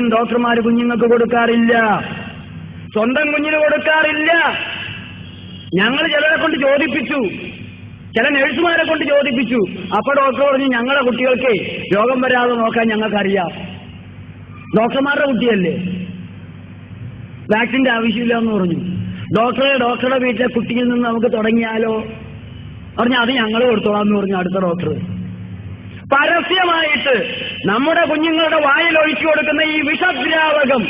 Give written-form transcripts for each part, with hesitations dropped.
Vaccine ഡോക്ടർമാർ കുഞ്ഞുങ്ങൾക്ക് കൊടുക്കാറില്ല, സ്വന്തം കുഞ്ഞിന് കൊടുക്കാറില്ല. ഞങ്ങൾ ചിലരെ കൊണ്ട് ചോദിപ്പിച്ചു, ചില നഴ്സുമാരെ കൊണ്ട് ചോദിപ്പിച്ചു. അപ്പൊ ഡോക്ടർ പറഞ്ഞു, ഞങ്ങളുടെ കുട്ടികൾക്ക് രോഗം വരാതെ നോക്കാൻ ഞങ്ങൾക്കറിയാം. ഡോക്ടർമാരുടെ കുട്ടിയല്ലേ, വാക്സിന്റെ ആവശ്യമില്ല എന്ന് പറഞ്ഞു. ഡോക്ടറുടെ വീട്ടിലെ കുട്ടിയിൽ നിന്ന് നമുക്ക് തുടങ്ങിയാലോ പറഞ്ഞു. അത് ഞങ്ങൾ കൊടുത്തോളാം എന്ന് പറഞ്ഞു അടുത്ത ഡോക്ടർ. പരസ്യമായിട്ട് നമ്മുടെ കുഞ്ഞുങ്ങളുടെ വായിൽ ഒഴിച്ചു കൊടുക്കുന്ന ഈ വിഷദ്രാവകം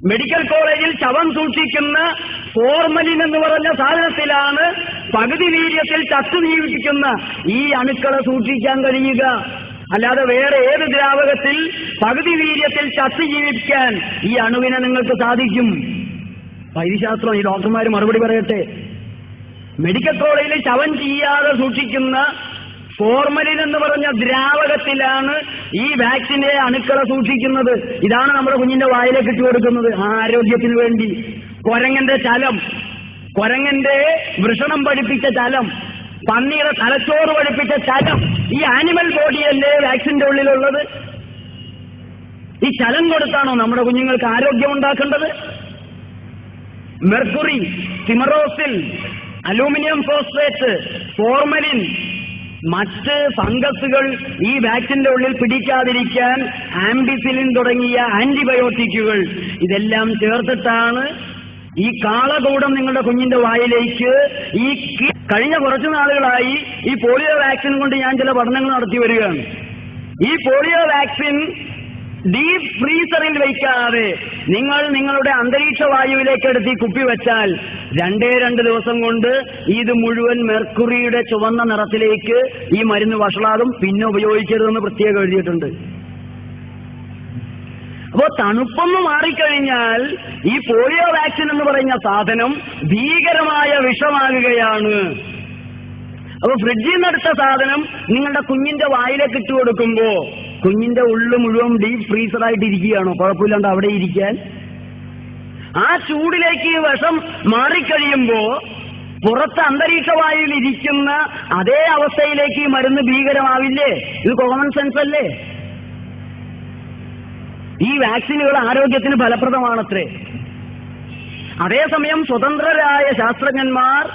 മെഡിക്കൽ കോളേജിൽ ശവം സൂക്ഷിക്കുന്ന ഫോർമലിൻ എന്ന് പറഞ്ഞ സാധനത്തിലാണ് പകുതി വീര്യത്തിൽ ചത്തു ജീവിപ്പിക്കുന്ന ഈ അണുക്കളെ സൂക്ഷിക്കാൻ കഴിയുക. അല്ലാതെ വേറെ ഏത് ദ്രാവകത്തിൽ പകുതി വീര്യത്തിൽ ചത്തു ജീവിപ്പിക്കാൻ ഈ അണുവിനെ നിങ്ങൾക്ക് സാധിക്കും? വൈദ്യശാസ്ത്രം, ഈ ഡോക്ടർമാർ മറുപടി പറയട്ടെ. മെഡിക്കൽ കോളേജിൽ ശവം ചെയ്യാതെ സൂക്ഷിക്കുന്ന ഫോർമലിൻ എന്ന് പറഞ്ഞ ദ്രാവകത്തിലാണ് ഈ വാക്സിന്റെ അണുക്കളെ സൂക്ഷിക്കുന്നത്. ഇതാണ് നമ്മുടെ കുഞ്ഞിന്റെ വായിലേക്ക് ഇട്ടു കൊടുക്കുന്നത് ആരോഗ്യത്തിന് വേണ്ടി. കുരങ്ങന്റെ ചലം, കുരങ്ങന്റെ വൃഷണം പഠിപ്പിച്ച ചലം, പന്നിയുടെ തലച്ചോറ് പഠിപ്പിച്ച ചലം, ഈ ആനിമൽ ബോഡിയല്ലേ വാക്സിന്റെ ഉള്ളിലുള്ളത്? ഈ ചലം കൊടുത്താണോ നമ്മുടെ കുഞ്ഞുങ്ങൾക്ക് ആരോഗ്യം ഉണ്ടാക്കേണ്ടത്? മെർക്കുറി, സിമറോസിൽ, അലൂമിനിയം ഫോസ്ഫേറ്റ്, ഫോർമലിൻ, മറ്റ് ഫംഗസുകൾ ഈ വാക്സിന്റെ ഉള്ളിൽ പിടിക്കാതിരിക്കാൻ ആംബിസിലിൻ തുടങ്ങിയ ആന്റിബയോട്ടിക്കുകൾ ഇതെല്ലാം ചേർത്തിട്ടാണ് ഈ കാളകൂടം നിങ്ങളുടെ കുഞ്ഞിന്റെ വായിലേക്ക് ഈ കഴിഞ്ഞ കുറച്ചു നാളുകളായി ഈ പോളിയോ വാക്സിൻ കൊണ്ട് ഞാൻ ചില പഠനങ്ങൾ നടത്തി വരികയാണ്. ഈ പോളിയോ വാക്സിൻ ഡീപ് ഫ്രീസറിൽ വയ്ക്കാതെ നിങ്ങളുടെ അന്തരീക്ഷ വായുവിലേക്ക് എടുത്ത് ഈ കുപ്പി വെച്ചാൽ 2 ദിവസം കൊണ്ട് ഇത് മുഴുവൻ മെർക്കുറിയുടെ ചുവന്ന നിറത്തിലേക്ക് ഈ മരുന്ന് വഷളാകും. പിന്നെ ഉപയോഗിക്കരുതെന്ന് പ്രത്യേകം എഴുതിയിട്ടുണ്ട്. അപ്പോ തണുപ്പൊന്ന് മാറിക്കഴിഞ്ഞാൽ ഈ പോളിയോ വാക്സിൻ എന്ന് പറയുന്ന സാധനം ഭീകരമായ വിഷമാകുകയാണ്. അപ്പൊ ഫ്രിഡ്ജിൽ നിന്നെടുത്ത സാധനം നിങ്ങളുടെ കുഞ്ഞിന്റെ വായിലേക്ക് ഇട്ട് കൊടുക്കുമ്പോ കുഞ്ഞിന്റെ ഉള്ളു മുഴുവൻ ഡീപ് ഫ്രീസറായിട്ട് ഇരിക്കുകയാണോ? കുഴപ്പമില്ലാണ്ട് അവിടെ ഇരിക്കാൻ. ആ ചൂടിലേക്ക് വിഷം മാറിക്കഴിയുമ്പോ പുറത്ത് അന്തരീക്ഷ വായുവിൽ ഇരിക്കുന്ന അതേ അവസ്ഥയിലേക്ക് ഈ മരുന്ന് ഭീകരമാവില്ലേ? ഇത് കോമൺ സെൻസ് അല്ലേ? ഈ വാക്സിനുകൾ ആരോഗ്യത്തിന് ഫലപ്രദമാണത്രേ. അതേസമയം സ്വതന്ത്രരായ ശാസ്ത്രജ്ഞന്മാർ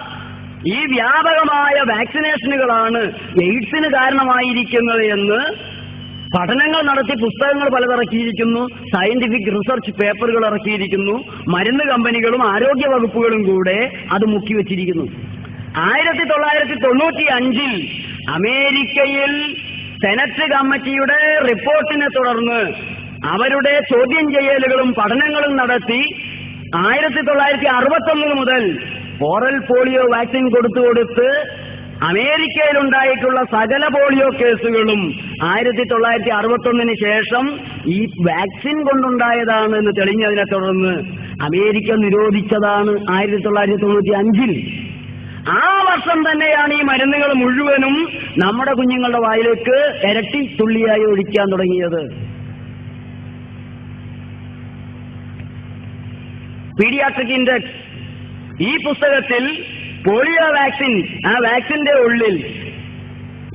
ഈ വ്യാപകമായ വാക്സിനേഷനുകളാണ് എയ്ഡ്സിന് കാരണമായിരിക്കുന്നത് എന്ന് പഠനങ്ങൾ നടത്തി പുസ്തകങ്ങൾ പലതിറക്കിയിരിക്കുന്നു, സയന്റിഫിക് റിസർച്ച് പേപ്പറുകൾ ഇറക്കിയിരിക്കുന്നു. മരുന്ന് കമ്പനികളും ആരോഗ്യ വകുപ്പുകളും കൂടെ അത് മുക്കിവെച്ചിരിക്കുന്നു. 1995 അമേരിക്കയിൽ സെനറ്റ് കമ്മിറ്റിയുടെ റിപ്പോർട്ടിനെ തുടർന്ന് അവരുടെ ചോദ്യം ചെയ്യലുകളും പഠനങ്ങളും നടത്തി 1961 മുതൽ ഓറൽ പോളിയോ വാക്സിൻ കൊടുത്ത് അമേരിക്കയിലുണ്ടായിട്ടുള്ള സകല പോളിയോ കേസുകളും 1961 ശേഷം ഈ വാക്സിൻ കൊണ്ടുണ്ടായതാണ് എന്ന് തെളിഞ്ഞതിനെ തുടർന്ന് അമേരിക്ക നിരോധിച്ചതാണ് 1995. ആ വർഷം തന്നെയാണ് ഈ മരുന്നുകൾ മുഴുവനും നമ്മുടെ കുഞ്ഞുങ്ങളുടെ വായിലേക്ക് ഇരട്ടി തുള്ളിയായി ഒഴിക്കാൻ തുടങ്ങിയത്. പീഡിയാട്രിക് ഇൻഡെക്സ് ഈ പുസ്തകത്തിൽ പോളിയോ വാക്സിൻ, ആ വാക്സിന്റെ ഉള്ളിൽ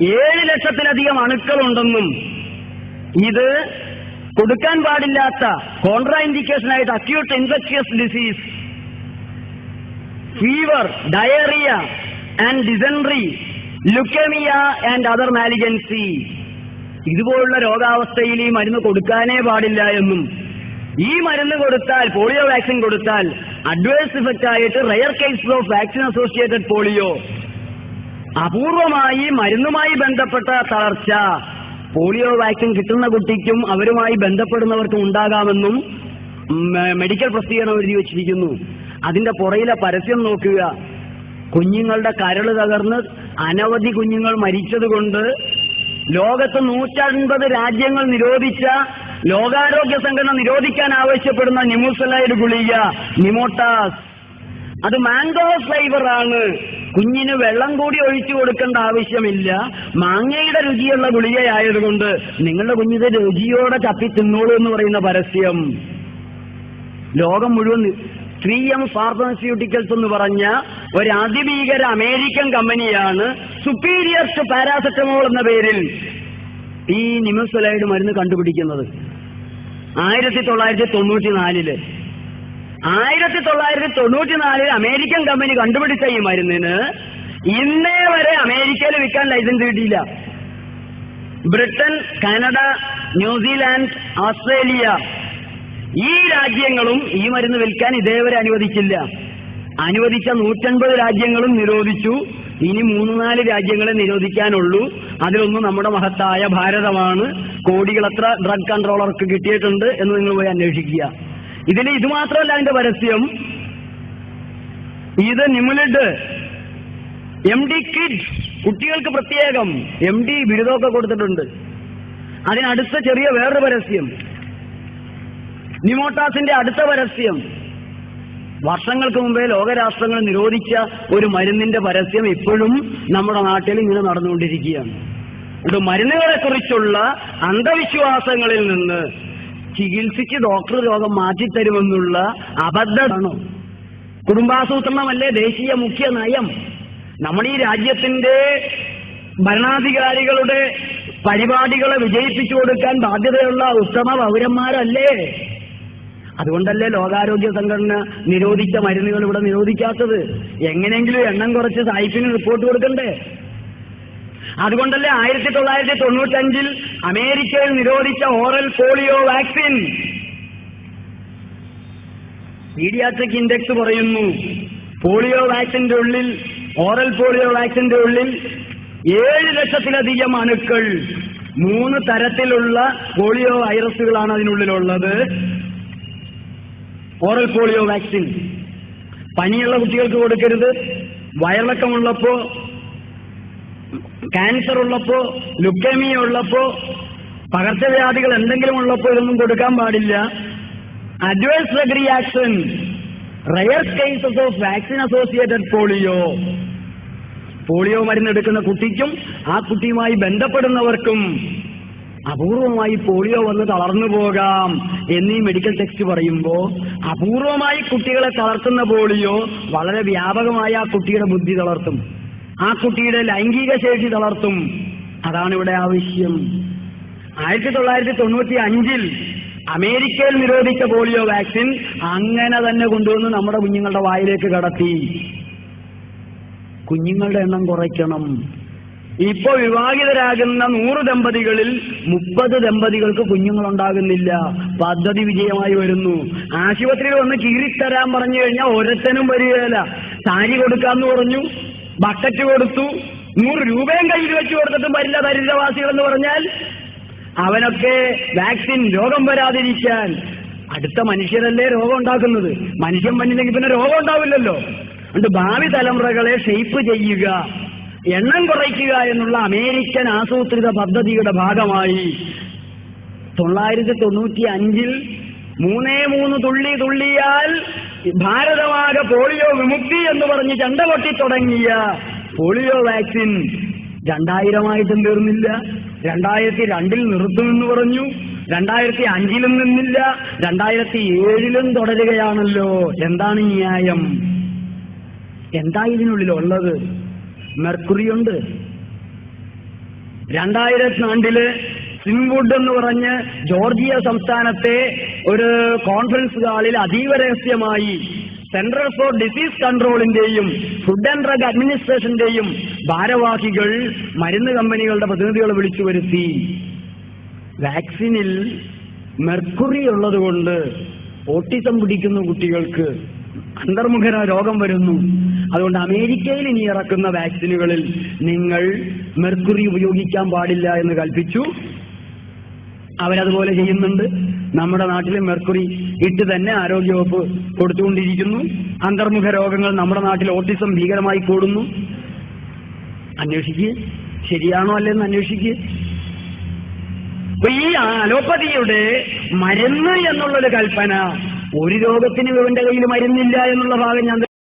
7 ലക്ഷത്തിലധികം അണുക്കളുണ്ടെന്നും ഇത് കൊടുക്കാൻ പാടില്ലാത്ത കോൺട്രാ ഇൻഡിക്കേഷനായിട്ട് acute infectious disease, fever, diarrhoea and dysentery, leukaemia and other malignancy, ഇതുപോലുള്ള രോഗാവസ്ഥയിൽ ഈ മരുന്ന് കൊടുക്കാനേ പാടില്ല എന്നും ഈ മരുന്ന് കൊടുത്താൽ, പോളിയോ വാക്സിൻ കൊടുത്താൽ അഡ്വേഴ്സ് ഇഫക്റ്റ് ആയിട്ട് rare cases of vaccine associated polio, അപൂർവമായി മരുന്നുമായി ബന്ധപ്പെട്ട തളർച്ച പോളിയോ വാക്സിൻ കിട്ടുന്ന കുട്ടിക്കും അവരുമായി ബന്ധപ്പെടുന്നവർക്കും ഉണ്ടാകാമെന്നും മെഡിക്കൽ പ്രസിദ്ധീകരണം എഴുതി വച്ചിരിക്കുന്നു. അതിന്റെ പുറയിലെ പരസ്യം നോക്കുക. കുഞ്ഞുങ്ങളുടെ കരള് തകർന്ന് അനവധി കുഞ്ഞുങ്ങൾ മരിച്ചതുകൊണ്ട് ലോകത്ത് 150 രാജ്യങ്ങൾ നിരോധിച്ച, ലോകാരോഗ്യ സംഘടന നിരോധിക്കാൻ ആവശ്യപ്പെടുന്ന നിമൂസലൈഡ് ഗുളിക നിമോട്ടാസ്, അത് മാംഗോ ഫ്ലേവർ ആണ്. കുഞ്ഞിന് വെള്ളം കൂടി ഒഴിച്ചു കൊടുക്കേണ്ട ആവശ്യമില്ല. മാങ്ങയുടെ രുചിയുള്ള ഗുളികയായതുകൊണ്ട് നിങ്ങളുടെ കുഞ്ഞിന്റെ രുചിയോടെ ചപ്പി തിന്നോളൂ എന്ന് പറയുന്ന പരസ്യം ലോകം മുഴുവൻ 3M ഫാർമസ്യൂട്ടിക്കൽസ് എന്ന് പറഞ്ഞ ഒരു അതിഭീകര അമേരിക്കൻ കമ്പനിയാണ് സുപ്പീരിയർ ടു പാരാസെറ്റമോൾ എന്ന പേരിൽ ഈ നിമോസലൈഡ് മരുന്ന് കണ്ടുപിടിക്കുന്നത്. 1994 1994 അമേരിക്കൻ കമ്പനി കണ്ടുപിടിച്ച ഈ മരുന്നിന് ഇന്നേ വരെ അമേരിക്കയിൽ വിൽക്കാൻ ലൈസൻസ് കിട്ടിയില്ല. ബ്രിട്ടൻ, കാനഡ, ന്യൂസിലാൻഡ്, ഓസ്ട്രേലിയ ഈ രാജ്യങ്ങളും ഈ മരുന്ന് വിൽക്കാൻ ഇതേവരെ അനുവദിച്ചില്ല. അനുവദിച്ച 150 രാജ്യങ്ങളും നിരോധിച്ചു. ഇനി 3-4 രാജ്യങ്ങളെ നിരോധിക്കാനുള്ളൂ. അതിലൊന്നും നമ്മുടെ മഹത്തായ ഭാരതമാണ്. കോടികളത്ര ഡ്രഗ് കൺട്രോളർക്ക് കിട്ടിയിട്ടുണ്ട് എന്ന് നിങ്ങൾ പോയി അന്വേഷിക്കുക. ഇതിൽ ഇത് മാത്രമല്ല അതിന്റെ പരസ്യം. ഇത് നിമുലിഡ്, MD കിഡ്സ്, കുട്ടികൾക്ക് പ്രത്യേകം MD ബിരുദമൊക്കെ കൊടുത്തിട്ടുണ്ട്. അതിനടുത്ത ചെറിയ വേറൊരു പരസ്യം, നിമോട്ടാസിന്റെ അടുത്ത പരസ്യം. വർഷങ്ങൾക്ക് മുമ്പേ ലോകരാഷ്ട്രങ്ങൾ നിരോധിച്ച ഒരു മരുന്നിന്റെ പരസ്യം ഇപ്പോഴും നമ്മുടെ നാട്ടിൽ ഇങ്ങനെ നടന്നുകൊണ്ടിരിക്കുകയാണ്. ഇത് മരുന്നുകളെ കുറിച്ചുള്ള അന്ധവിശ്വാസങ്ങളിൽ നിന്ന് ചികിത്സിച്ച് ഡോക്ടർ രോഗം മാറ്റിത്തരുമെന്നുള്ള അബദ്ധമാണോ? കുടുംബാസൂത്രണമല്ലേ ദേശീയ മുഖ്യ നയം? നമ്മുടെ ഈ രാജ്യത്തിന്റെ ഭരണാധികാരികളുടെ പരിപാടികളെ വിജയിപ്പിച്ചു കൊടുക്കാൻ ബാധ്യതയുള്ള ഉത്തമ പൗരന്മാരല്ലേ? അതുകൊണ്ടല്ലേ ലോകാരോഗ്യ സംഘടന നിരോധിച്ച മരുന്നുകൾ ഇവിടെ നിരോധിക്കാത്തത്? എങ്ങനെയെങ്കിലും എണ്ണം കുറച്ച് സായിപ്പിന് റിപ്പോർട്ട് കൊടുക്കണ്ടേ? അതുകൊണ്ടല്ലേ 1995 അമേരിക്കയിൽ നിരോധിച്ച oral polio vaccine. Paediatric index പറയുന്നു പോളിയോ വാക്സിന്റെ ഉള്ളിൽ, ഓറൽ പോളിയോ വാക്സിന്റെ ഉള്ളിൽ 7 ലക്ഷത്തിലധികം അണുക്കൾ, 3 തരത്തിലുള്ള പോളിയോ വൈറസുകളാണ് അതിനുള്ളിലുള്ളത്. ഓറൽ പോളിയോ വാക്സിൻ പനിയുള്ള കുട്ടികൾക്ക് കൊടുക്കരുത്. വയറിളക്കമുള്ളപ്പോ, ക്യാൻസർ ഉള്ളപ്പോ, ലുക്കേമിയ ഉള്ളപ്പോ, പകർച്ചവ്യാധികൾ എന്തെങ്കിലും ഉള്ളപ്പോ ഇതൊന്നും കൊടുക്കാൻ പാടില്ല. Adverse drug reaction, rare cases of vaccine associated polio. Polio മരുന്നെടുക്കുന്ന കുട്ടിക്കും ആ കുട്ടിയുമായി ബന്ധപ്പെടുന്നവർക്കും അപൂർവമായി പോളിയോ വന്ന് തളർന്നു പോകാം എന്നീ മെഡിക്കൽ ടെക്സ്റ്റ് പറയുമ്പോൾ അപൂർവമായി കുട്ടികളെ തളർത്തുന്ന പോളിയോ വളരെ വ്യാപകമായ ആ കുട്ടിയുടെ ബുദ്ധി തളർത്തും, ആ കുട്ടിയുടെ ലൈംഗിക ശേഷി തളർത്തും. അതാണ് ഇവിടെ ആവശ്യം. 1995 അമേരിക്കയിൽ നിരോധിച്ച പോളിയോ വാക്സിൻ അങ്ങനെ തന്നെ കൊണ്ടുവന്ന് നമ്മുടെ കുഞ്ഞുങ്ങളുടെ വായിലേക്ക് കടത്തി. കുഞ്ഞുങ്ങളുടെ എണ്ണം കുറയ്ക്കണം. ഇപ്പോ വിവാഹിതരാകുന്ന 100 ദമ്പതികളിൽ 30 ദമ്പതികൾക്ക് കുഞ്ഞുങ്ങളുണ്ടാകുന്നില്ല. പദ്ധതി വിജയമായി വരുന്നു. ആശുപത്രിയിൽ വന്ന് കീറിത്തരാൻ പറഞ്ഞു കഴിഞ്ഞാൽ ഒരത്തനും വരികയില്ല. സാരി കൊടുക്കാന്ന് പറഞ്ഞു, ബക്കറ്റ് കൊടുത്തു, 100 രൂപയും കയ്യിൽ വെച്ച് കൊടുത്തിട്ടും വരില്ല ദരിദ്രവാസികൾ എന്ന് പറഞ്ഞാൽ. അവനൊക്കെ വാക്സിൻ രോഗം വരാതിരിക്കാൻ. അടുത്ത മനുഷ്യരല്ലേ രോഗം ഉണ്ടാക്കുന്നത്. മനുഷ്യൻ വന്നില്ലെങ്കിൽ പിന്നെ രോഗം ഉണ്ടാവില്ലല്ലോ. അതുകൊണ്ട് ഭാവി തലമുറകളെ ഷെയ്പ്പ് ചെയ്യുക, എണ്ണം കുറയ്ക്കുക എന്നുള്ള അമേരിക്കൻ ആസൂത്രിത പദ്ധതിയുടെ ഭാഗമായി 1995 3 തുള്ളി തുള്ളിയാൽ ഭാരതമാകെ പോളിയോ വിമുക്തി എന്ന് പറഞ്ഞ് ചണ്ട പൊട്ടി തുടങ്ങിയ പോളിയോ വാക്സിൻ 2000 തീർന്നില്ല. 2002 നിർത്തുമെന്ന് പറഞ്ഞു, 2005 നിന്നില്ല, 2007 തുടരുകയാണല്ലോ. എന്താണ് ന്യായം? എന്താ ഇതിനുള്ളിലുള്ളത്? മെർക്കുറിയുണ്ട്. 2002 സിംവുഡ് എന്ന് പറഞ്ഞ് ജോർജിയ സംസ്ഥാനത്തെ ഒരു കോൺഫറൻസ് ഹാളിൽ അതീവ രഹസ്യമായി സെന്റർ ഫോർ ഡിസീസ് കൺട്രോളിന്റെയും ഫുഡ് ആൻഡ് ഡ്രഗ് അഡ്മിനിസ്ട്രേഷന്റെയും ഭാരവാഹികൾ മരുന്ന് കമ്പനികളുടെ പ്രതിനിധികളെ വിളിച്ചു വരുത്തി. വാക്സിനിൽ മെർക്കുറി ഉള്ളതുകൊണ്ട് ഓട്ടിസം പിടിക്കുന്ന കുട്ടികൾക്ക് അന്തർമുഖ രോഗം വരുന്നു. അതുകൊണ്ട് അമേരിക്കയിൽ ഇനി ഇറക്കുന്ന വാക്സിനുകളിൽ നിങ്ങൾ മെർക്കുറി ഉപയോഗിക്കാൻ പാടില്ല എന്ന് കൽപ്പിച്ചു. അവരതുപോലെ ചെയ്യുന്നുണ്ട്. നമ്മുടെ നാട്ടിൽ മെർക്കുറി ഇട്ട് തന്നെ ആരോഗ്യവകുപ്പ് കൊടുത്തുകൊണ്ടിരിക്കുന്നു. അന്തർമുഖ രോഗങ്ങൾ നമ്മുടെ നാട്ടിൽ ഓട്ടിസം ഭീകരമായി കൂടുന്നു. അന്വേഷിക്കുക, ശരിയാണോ അല്ലെന്ന് അന്വേഷിക്കുക. അപ്പൊ ഈ അലോപ്പതിയുടെ മരുന്ന് എന്നുള്ളൊരു കൽപ്പന, ഒരു രോഗത്തിന് ഇവന്റെ കയ്യിൽ മരുന്നില്ല എന്നുള്ള ഭാഗം ഞാൻ